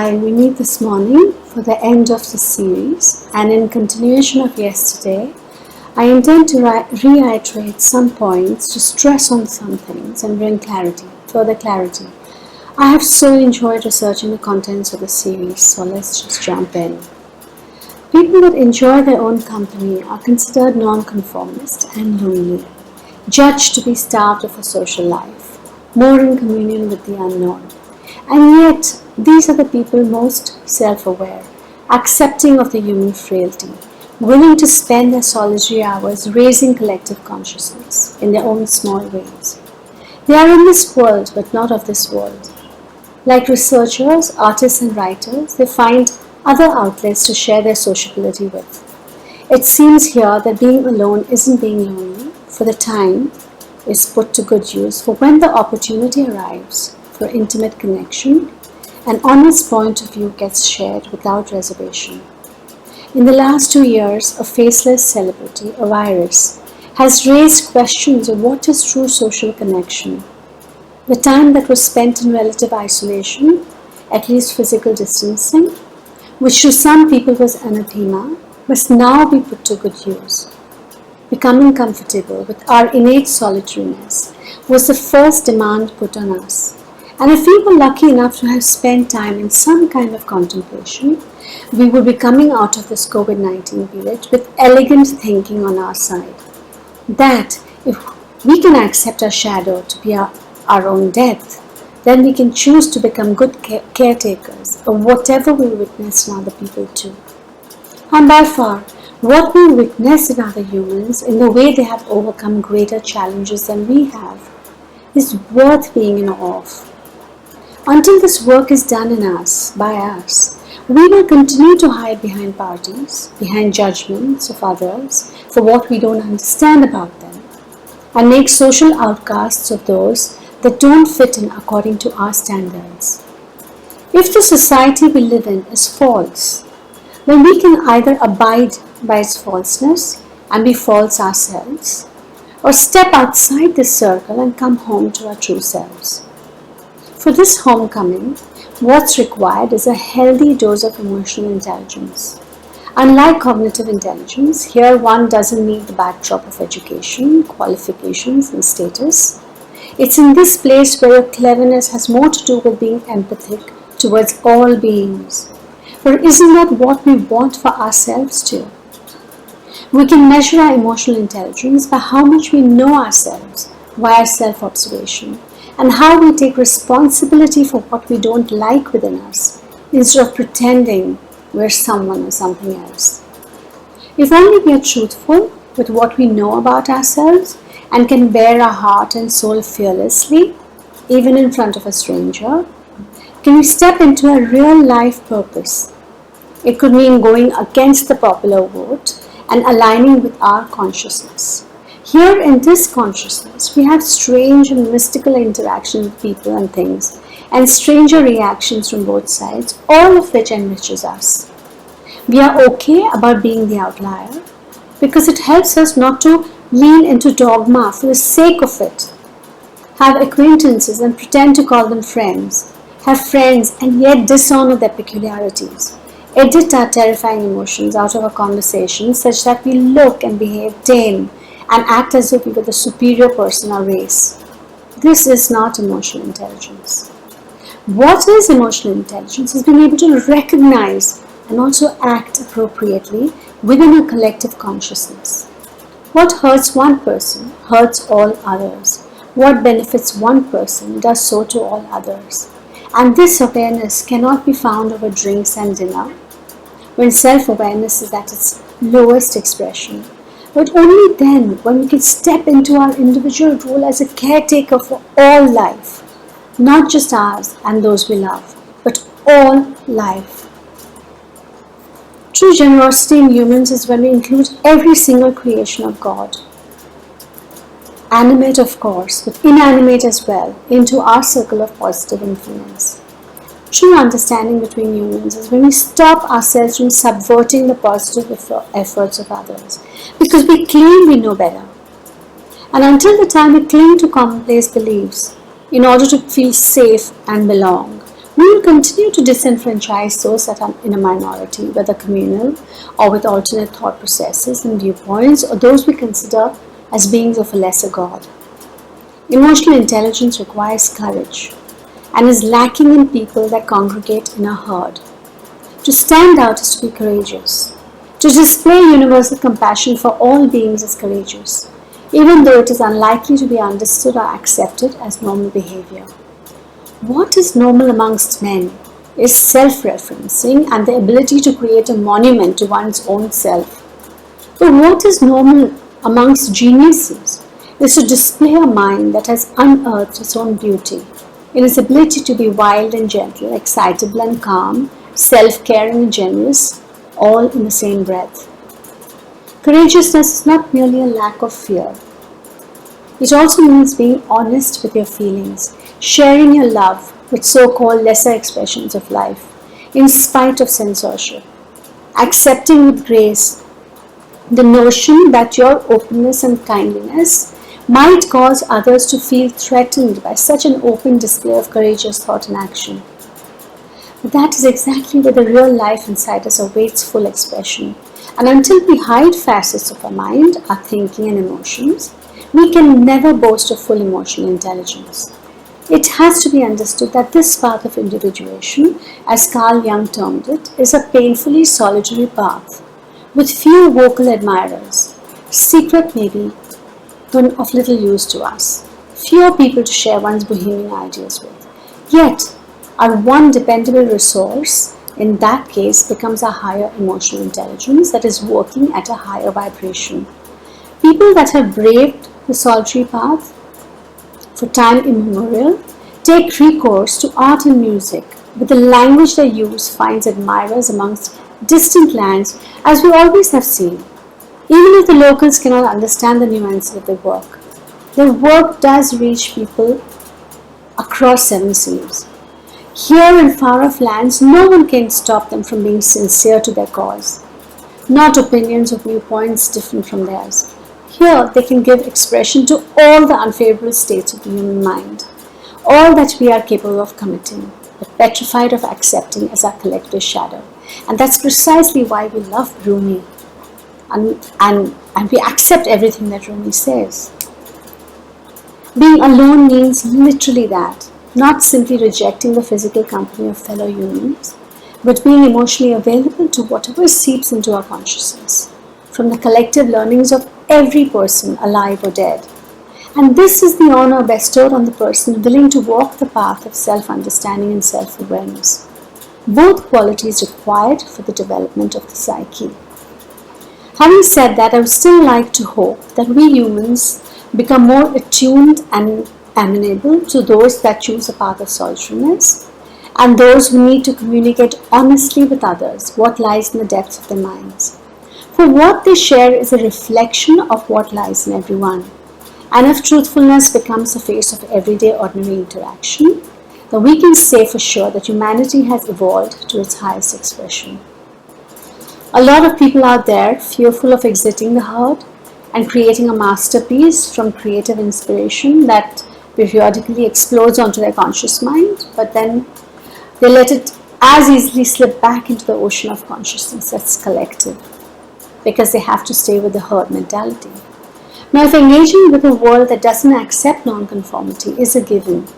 We meet this morning for the end of the series, and in continuation of yesterday, I intend to reiterate some points, to stress on some things and bring further clarity. I have so enjoyed researching the contents of the series, so let's just jump in. People that enjoy their own company are considered nonconformist and lonely, judged to be starved of a social life, more in communion with the unknown. And yet, these are the people most self-aware, accepting of the human frailty, willing to spend their solitary hours raising collective consciousness in their own small ways. They are in this world, but not of this world. Like researchers, artists and writers, they find other outlets to share their sociability with. It seems here that being alone isn't being lonely, for the time is put to good use for when the opportunity arrives for intimate connection, an honest point of view gets shared without reservation. In the last 2 years, a faceless celebrity, a virus, has raised questions of what is true social connection. The time that was spent in relative isolation, at least physical distancing, which to some people was anathema, must now be put to good use. Becoming comfortable with our innate solitariness was the first demand put on us. And if we were lucky enough to have spent time in some kind of contemplation, we would be coming out of this COVID-19 period with elegant thinking on our side. That if we can accept our shadow to be our own death, then we can choose to become good caretakers of whatever we witness in other people too. And by far, what we witness in other humans, in the way they have overcome greater challenges than we have, is worth being in awe of. Until this work is done in us, by us, we will continue to hide behind parties, behind judgments of others for what we don't understand about them, and make social outcasts of those that don't fit in according to our standards. If the society we live in is false, then we can either abide by its falseness and be false ourselves, or step outside this circle and come home to our true selves. For this homecoming, what's required is a healthy dose of emotional intelligence. Unlike cognitive intelligence, here one doesn't need the backdrop of education, qualifications, and status. It's in this place where your cleverness has more to do with being empathic towards all beings. For isn't that what we want for ourselves too? We can measure our emotional intelligence by how much we know ourselves via self-observation, and how we take responsibility for what we don't like within us, instead of pretending we're someone or something else. If only we are truthful with what we know about ourselves and can bare our heart and soul fearlessly, even in front of a stranger, can we step into a real life purpose. It could mean going against the popular vote and aligning with our consciousness. Here in this consciousness, we have strange and mystical interactions with people and things, and stranger reactions from both sides, all of which enriches us. We are okay about being the outlier because it helps us not to lean into dogma for the sake of it. Have acquaintances and pretend to call them friends. Have friends and yet dishonor their peculiarities. Edit our terrifying emotions out of our conversations such that we look and behave tame and act as if we were the superior person or race. This is not emotional intelligence. What is emotional intelligence is being able to recognize and also act appropriately within a collective consciousness. What hurts one person hurts all others. What benefits one person does so to all others. And this awareness cannot be found over drinks and dinner, when self-awareness is at its lowest expression. But only then when we can step into our individual role as a caretaker for all life, not just ours and those we love, but all life. True generosity in humans is when we include every single creation of God, animate of course, but inanimate as well, into our circle of positive influence. True understanding between humans is when we stop ourselves from subverting the positive efforts of others, because we claim we know better. And until the time we cling to commonplace beliefs in order to feel safe and belong, We will continue to disenfranchise those that are in a minority, whether communal or with alternate thought processes and viewpoints, or those we consider as beings of a lesser God. Emotional intelligence requires courage and is lacking in people that congregate in a herd. To stand out is to be courageous. To display universal compassion for all beings is courageous, even though it is unlikely to be understood or accepted as normal behavior. What is normal amongst men is self-referencing and the ability to create a monument to one's own self. But what is normal amongst geniuses is to display a mind that has unearthed its own beauty in its ability to be wild and gentle, excitable and calm, self-caring and generous, all in the same breath. Courageousness is not merely a lack of fear. It also means being honest with your feelings, sharing your love with so-called lesser expressions of life, in spite of censorship, accepting with grace the notion that your openness and kindliness might cause others to feel threatened by such an open display of courageous thought and action. But that is exactly where the real life inside us awaits full expression. And until we hide facets of our mind, our thinking and emotions, we can never boast of full emotional intelligence. It has to be understood that this path of individuation, as Carl Jung termed it, is a painfully solitary path, with few vocal admirers, secret maybe, but of little use to us, fewer people to share one's bohemian ideas with. Yet, our one dependable resource in that case becomes a higher emotional intelligence that is working at a higher vibration. People that have braved the solitary path for time immemorial take recourse to art and music, but the language they use finds admirers amongst distant lands, as we always have seen. Even if the locals cannot understand the nuances of their work does reach people across 7 seas. Here in far-off lands, no one can stop them from being sincere to their cause, not opinions or viewpoints different from theirs. Here they can give expression to all the unfavorable states of the human mind, all that we are capable of committing, but petrified of accepting as our collective shadow. And that's precisely why we love Rumi, and we accept everything that Rumi says. Being alone means literally that, not simply rejecting the physical company of fellow humans, but being emotionally available to whatever seeps into our consciousness, from the collective learnings of every person, alive or dead. And this is the honor bestowed on the person willing to walk the path of self-understanding and self-awareness, both qualities required for the development of the psyche. Having said that, I would still like to hope that we humans become more attuned and amenable to those that choose a path of solitariness, and those who need to communicate honestly with others what lies in the depths of their minds. For what they share is a reflection of what lies in everyone. And if truthfulness becomes the face of everyday ordinary interaction, then we can say for sure that humanity has evolved to its highest expression. A lot of people out there fearful of exiting the herd and creating a masterpiece from creative inspiration that periodically explodes onto their conscious mind, but then they let it as easily slip back into the ocean of consciousness that's collective, because they have to stay with the herd mentality. Now, if engaging with a world that doesn't accept non-conformity is a given,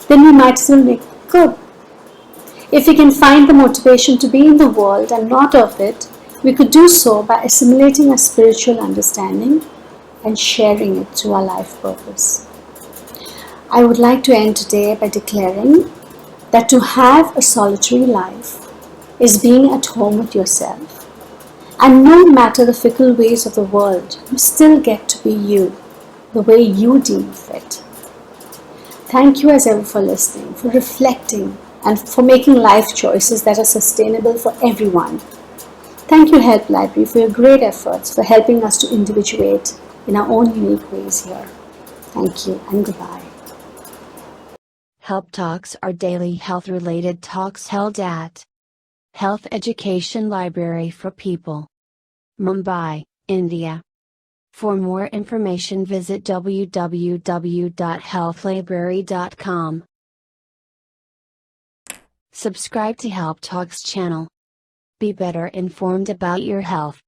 then we might as well make it good. If we can find the motivation to be in the world and not of it, we could do so by assimilating a spiritual understanding and sharing it through our life purpose. I would like to end today by declaring that to have a solitary life is being at home with yourself. And no matter the fickle ways of the world, you still get to be you, the way you deem fit. Thank you as ever for listening, for reflecting, and for making life choices that are sustainable for everyone. Thank you, Help Library, for your great efforts for helping us to individuate in our own unique ways here. Thank you and goodbye. Help Talks are daily health-related talks held at Health Education Library for People, Mumbai, India. For more information visit www.healthlibrary.com. Subscribe to Help Talks channel. Be better informed about your health.